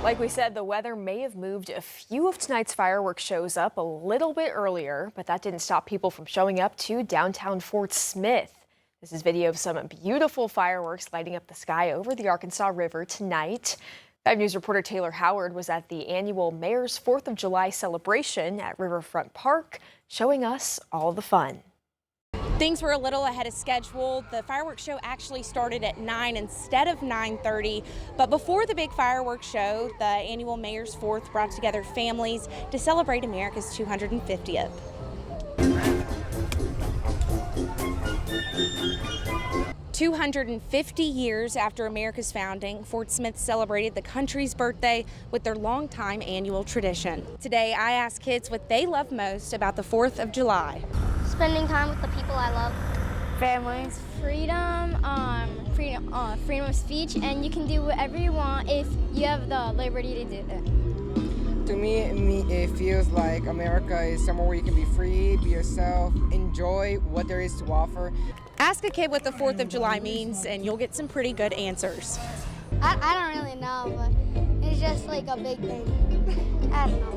Like we said, the weather may have moved a few of tonight's fireworks shows up a little bit earlier, but that didn't stop people from showing up to downtown Fort Smith. This is video of some beautiful fireworks lighting up the sky over the Arkansas River tonight. 5 News reporter Taylor Howard was at the annual Mayor's 4th of July celebration at Riverfront Park, showing us all the fun. Things were a little ahead of schedule. The fireworks show actually started at 9 instead of 9:30. But before the big fireworks show, the annual Mayor's 4th brought together families to celebrate America's 250th. "250 years after America's founding, Fort Smith celebrated the country's birthday with their longtime annual tradition. Today, I asked kids what they love most about the 4th of July. Spending time with the people I love. Families. Freedom, freedom of speech, and you can do whatever you want if you have the liberty to do it. To me, it feels like America is somewhere where you can be free, be yourself, enjoy what there is to offer. Ask a kid what the 4th of July means, and you'll get some pretty good answers. I don't really know, but it's just like a big thing. I don't know.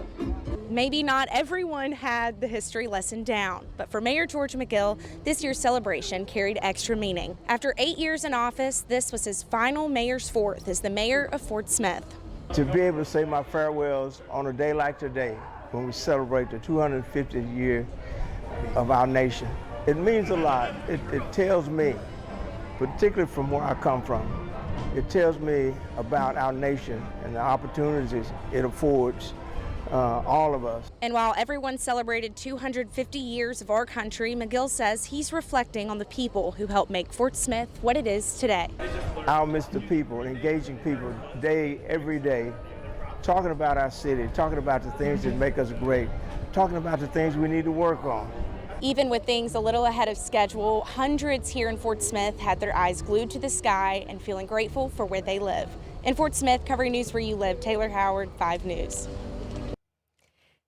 Maybe not everyone had the history lesson down, but for Mayor George McGill, this year's celebration carried extra meaning. After 8 years in office, this was his final Mayor's 4th as the mayor of Fort Smith. To be able to say my farewells on a day like today, when we celebrate the 250th year of our nation, it means a lot. It tells me, particularly from where I come from, it tells me about our nation and the opportunities it affords all of us. And while everyone celebrated 250 years of our country, McGill says he's reflecting on the people who helped make Fort Smith what it is today. I'll miss the people, engaging people every day, talking about our city, talking about the things that make us great, talking about the things we need to work on. Even with things a little ahead of schedule, hundreds here in Fort Smith had their eyes glued to the sky and feeling grateful for where they live. In Fort Smith, covering news where you live, Taylor Howard, 5 News.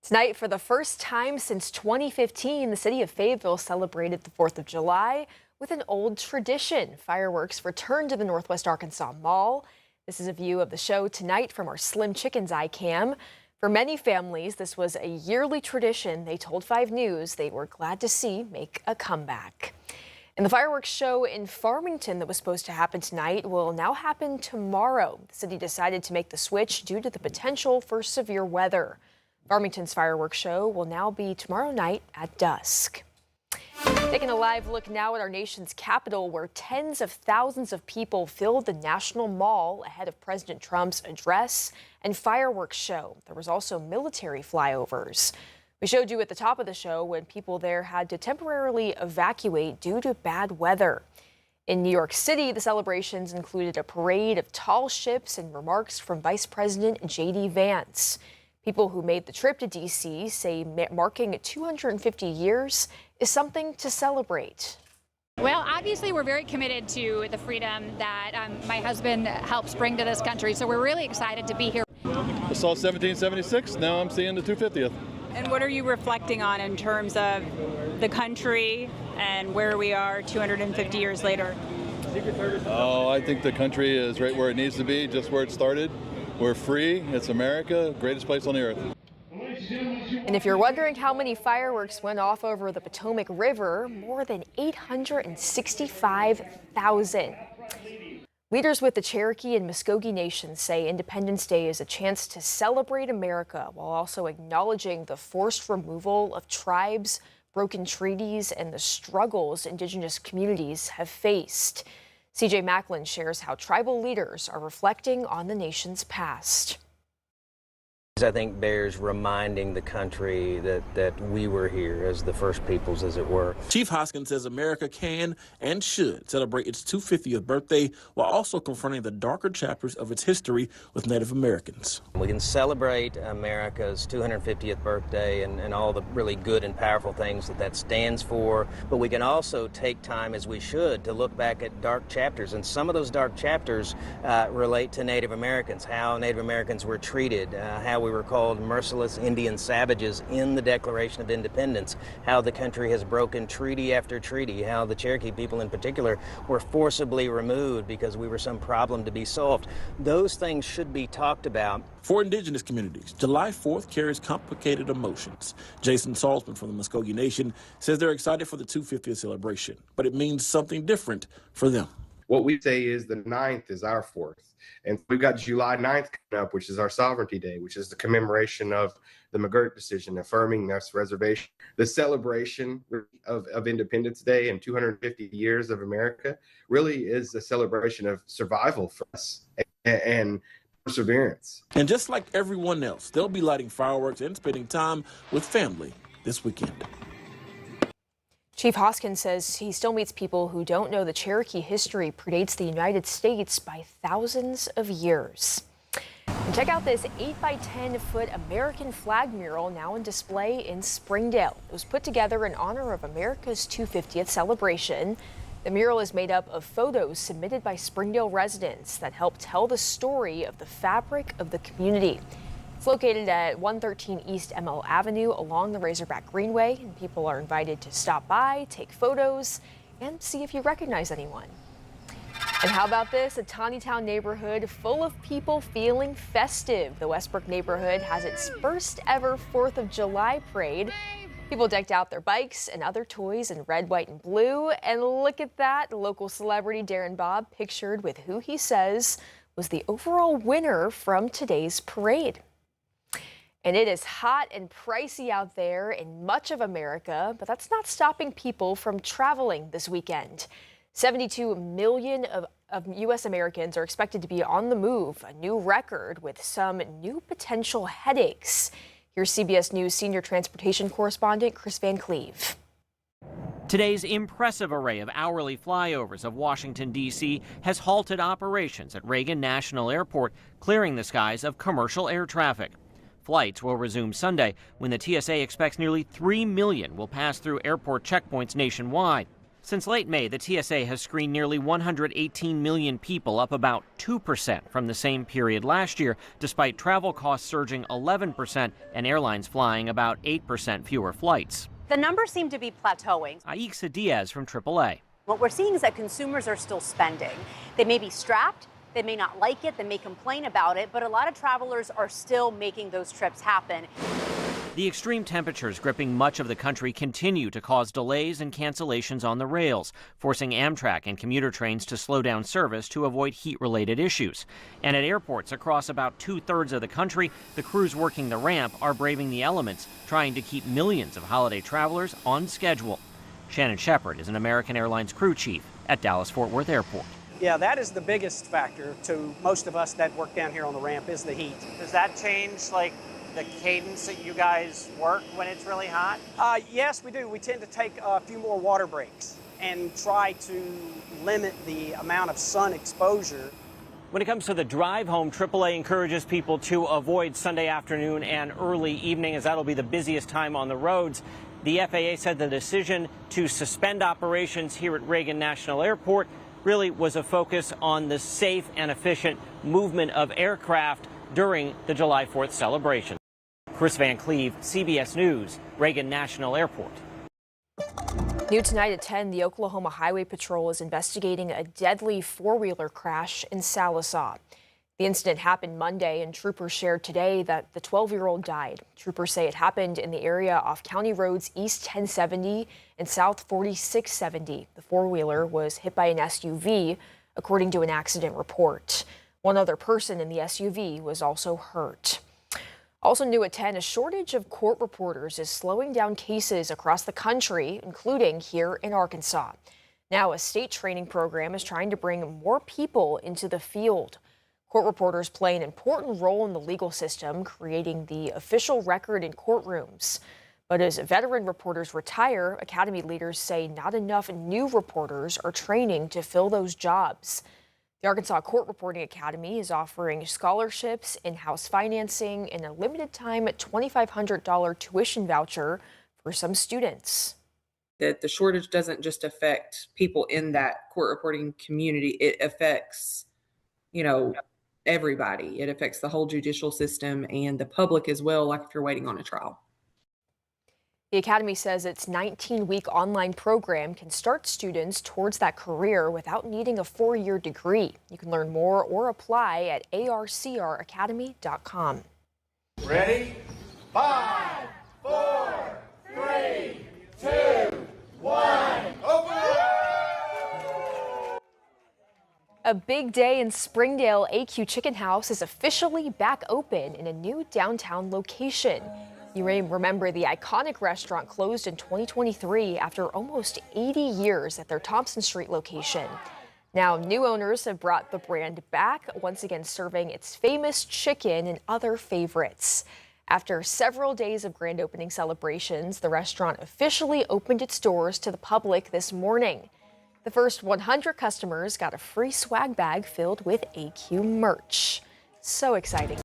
Tonight, for the first time since 2015, the city of Fayetteville celebrated the 4th of July with an old tradition. Fireworks returned to the Northwest Arkansas Mall. This is a view of the show tonight from our Slim Chickens iCam. For many families, this was a yearly tradition they told 5 News they were glad to see make a comeback. And the fireworks show in Farmington that was supposed to happen tonight will now happen tomorrow. The city decided to make the switch due to the potential for severe weather. Farmington's fireworks show will now be tomorrow night at dusk. Taking a live look now at our nation's capital, where tens of thousands of people filled the National Mall ahead of President Trump's address and fireworks show. There was also military flyovers. We showed you at the top of the show when people there had to temporarily evacuate due to bad weather. In New York City, the celebrations included a parade of tall ships and remarks from Vice President J.D. Vance. People who made the trip to D.C. say marking 250 years is something to celebrate. Well, obviously, we're very committed to the freedom that my husband helps bring to this country, so we're really excited to be here. I saw 1776, now I'm seeing the 250th. And what are you reflecting on in terms of the country and where we are 250 years later? Oh, I think the country is right where it needs to be, just where it started. We're free, it's America, greatest place on the earth. And if you're wondering how many fireworks went off over the Potomac River, more than 865,000. Leaders with the Cherokee and Muskogee nations say Independence Day is a chance to celebrate America while also acknowledging the forced removal of tribes, broken treaties, and the struggles Indigenous communities have faced. CJ Macklin shares how tribal leaders are reflecting on the nation's past. I think bears reminding the country that we were here as the first peoples, as it were. Chief Hoskins says America can and should celebrate its 250th birthday while also confronting the darker chapters of its history with Native Americans. We can celebrate America's 250th birthday and all the really good and powerful things that stands for, but we can also take time, as we should, to look back at dark chapters, and some of those dark chapters relate to Native Americans, how Native Americans were treated, how we were called merciless Indian savages in the Declaration of Independence, how the country has broken treaty after treaty, how the Cherokee people in particular were forcibly removed because we were some problem to be solved. Those things should be talked about. For indigenous communities, July 4th carries complicated emotions. Jason Salzman from the Muskogee Nation says they're excited for the 250th celebration, but it means something different for them. What we say is the 9th is our 4th. And we've got July 9th coming up, which is our Sovereignty Day, which is the commemoration of the McGirt decision affirming this reservation. The celebration of Independence Day and 250 years of America really is a celebration of survival for us and perseverance. And just like everyone else, they'll be lighting fireworks and spending time with family this weekend. Chief Hoskins says he still meets people who don't know the Cherokee history predates the United States by thousands of years. And check out this 8 by 10 foot American flag mural now on display in Springdale. It was put together in honor of America's 250th celebration. The mural is made up of photos submitted by Springdale residents that help tell the story of the fabric of the community. It's located at 113 East ML Avenue along the Razorback Greenway, and people are invited to stop by, take photos, and see if you recognize anyone. And how about this? A Taneytown neighborhood full of people feeling festive. The Westbrook neighborhood has its first ever 4th of July parade. People decked out their bikes and other toys in red, white, and blue. And look at that, local celebrity Darren Bob pictured with who he says was the overall winner from today's parade. And it is hot and pricey out there in much of America, but that's not stopping people from traveling this weekend. 72 million of U.S. Americans are expected to be on the move, a new record with some new potential headaches. Here's CBS News senior transportation correspondent Chris Van Cleve. Today's impressive array of hourly flyovers of Washington, D.C. has halted operations at Reagan National Airport, clearing the skies of commercial air traffic. Flights will resume Sunday when the TSA expects nearly 3 million will pass through airport checkpoints nationwide. Since late May, the TSA has screened nearly 118 million people, up about 2% from the same period last year, despite travel costs surging 11% and airlines flying about 8% fewer flights. The numbers seem to be plateauing. Aixa Diaz from AAA. What we're seeing is that consumers are still spending. They may be strapped, they may not like it, they may complain about it, but a lot of travelers are still making those trips happen. The extreme temperatures gripping much of the country continue to cause delays and cancellations on the rails, forcing Amtrak and commuter trains to slow down service to avoid heat-related issues. And at airports across about 2/3 of the country, the crews working the ramp are braving the elements, trying to keep millions of holiday travelers on schedule. Shannon Shepard is an American Airlines crew chief at Dallas-Fort Worth Airport. Yeah, that is the biggest factor to most of us that work down here on the ramp is the heat. Does that change, the cadence that you guys work when it's really hot? Yes, we do. We tend to take a few more water breaks and try to limit the amount of sun exposure. When it comes to the drive home, AAA encourages people to avoid Sunday afternoon and early evening, as that'll be the busiest time on the roads. The FAA said the decision to suspend operations here at Reagan National Airport really was a focus on the safe and efficient movement of aircraft during the July 4th celebration. Chris Van Cleve, CBS News, Reagan National Airport. New tonight at 10, the Oklahoma Highway Patrol is investigating a deadly four-wheeler crash in Sallisaw. The incident happened Monday, and troopers shared today that the 12-year-old died. Troopers say it happened in the area off County Roads East 1070 and South 4670. The four-wheeler was hit by an SUV, according to an accident report. One other person in the SUV was also hurt. Also new at 10, a shortage of court reporters is slowing down cases across the country, including here in Arkansas. Now, a state training program is trying to bring more people into the field. Court reporters play an important role in the legal system, creating the official record in courtrooms. But as veteran reporters retire, Academy leaders say not enough new reporters are training to fill those jobs. The Arkansas Court Reporting Academy is offering scholarships, in-house financing, and a limited-time $2,500 tuition voucher for some students. That the shortage doesn't just affect people in that court reporting community. It affects, everybody. It affects the whole judicial system and the public as well, like if you're waiting on a trial. The Academy says its 19-week online program can start students towards that career without needing a 4-year degree. You can learn more or apply at arcracademy.com. Ready? 5, 4, 3, 2, 1, open! A big day in Springdale. AQ Chicken House is officially back open in a new downtown location. You may remember the iconic restaurant closed in 2023 after almost 80 years at their Thompson Street location. Now, new owners have brought the brand back, once again serving its famous chicken and other favorites. After several days of grand opening celebrations, the restaurant officially opened its doors to the public this morning. The first 100 customers got a free swag bag filled with AQ merch. So exciting.